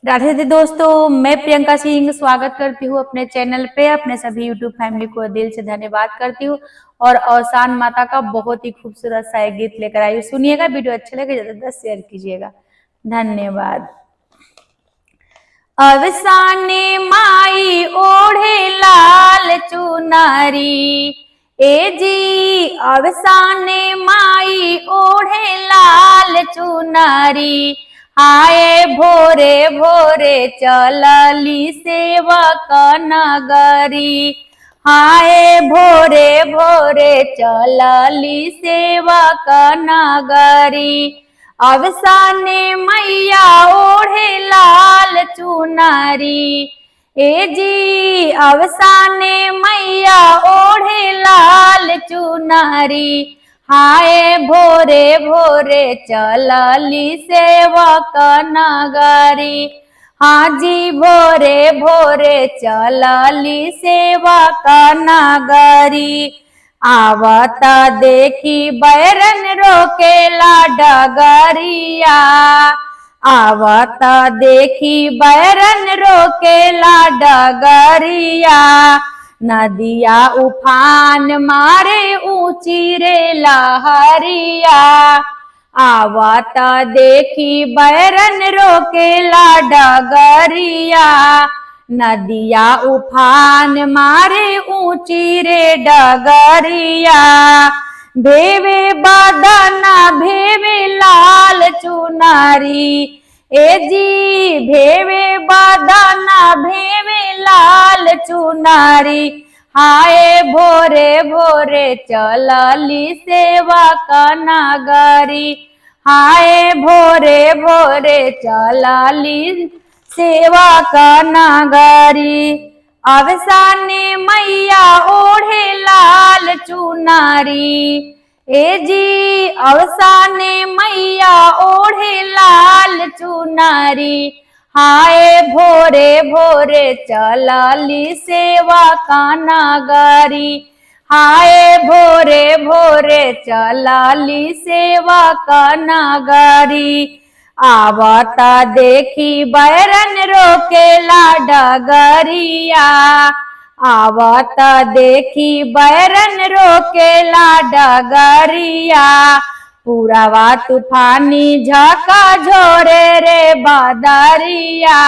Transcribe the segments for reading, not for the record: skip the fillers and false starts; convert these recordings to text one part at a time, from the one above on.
राधे राधे दोस्तों, मैं प्रियंका सिंह स्वागत करती हूँ अपने चैनल पे। अपने सभी यूट्यूब फैमिली को दिल से धन्यवाद करती हूँ और औसान माता का बहुत ही खूबसूरत सा एक गीत लेकर आई हूँ। सुनिएगा, वीडियो अच्छा लगे ज़्यादा शेयर कीजिएगा। धन्यवाद। अवसाने माई ओढ़े लाल चुनारी, ए जी अवसाने माई ओढ़े लाल चुनारी। आए भोरे भोरे चलली सेवक नगरी, आए भोरे भोरे चलली सेवक नगरी। अवसाने मैया ओढ़े लाल चुनारी, ए जी अवसाने मैया ओढ़े लाल चुनारी। हाय भोरे भोरे चलली सेवक नगरी, हाँ जी भोरे भोरे चलली सेवक नगरी। आवता देखी बैरन रोकेला डगरिया, आवता देखी बैरन रोकेला डगरिया। नदिया उफान मारे ऊंची रे लहरिया, आवता देखी बैरन रोकेला डगरिया। नदिया उफान मारे ऊंची रे डगरिया। भेवे बदना भेवे लाल चुनारी, ए जी भेवे बदना भेवे लाल चुनारी। हाय भोरे भोरे चलली सेवक नगरी, हाय भोरे भोरे चलली सेवक नगरी। अवसाने मैया ओढ़े लाल चुनारी, ए जी अवसाने मैया ओढ़े लाल चुनारी। हाय भोरे भोरे चलली सेवक नगरी, हाय भोरे भोरे चलली सेवक नगरी। आवता देखी बैरन रोकेला डगरिया, आवता देखी बैरन रोकेला डगरिया। पूरावा तूफानी झका झोरे रे बदरिया,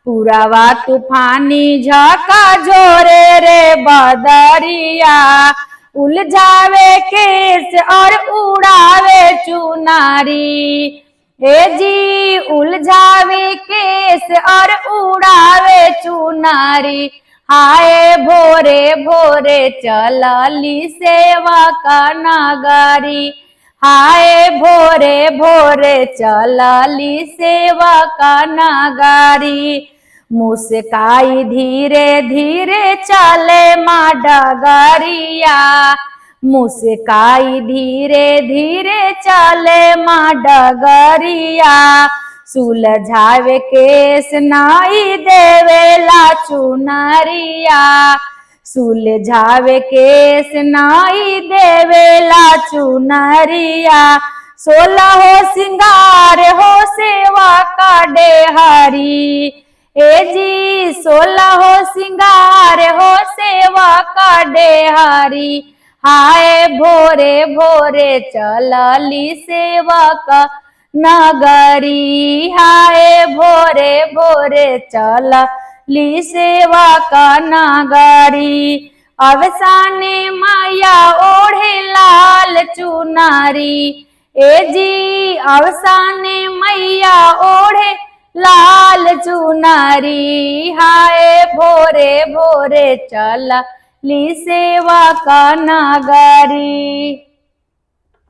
पूरावा तूफानी झका झोरे रे बदरिया। उलझावे केस और उड़ावे चुनारी, ए जी उलझावे केस और उड़ावे चुनारी। हाय भोरे भोरे चलली सेवक नगरी, हाय भोरे भोरे चलली सेवक नगरी। मुस्काई धीरे धीरे चले माँ डगरिया, मुस्काई धीरे धीरे चले माँ डगरिया। सुलझावे केस नाई देवेला चुनरिया, सुलझावे केस नाई देवेला चुनरिया। 16 सिंगार हो सेवा का डेहरी, ए जी 16 सिंगार हो सेवा का डेहरी। हाय भोरे भोरे चलली सेवक नगरी, हाय भोरे भोरे चलली सेवक नगरी। अवसाने माया ओढ़े लाल चुनारी, ए जी अवसाने मैया ओढ़े लाल चुनारी। हाय भोरे भोरे चलली सेवक नगरी।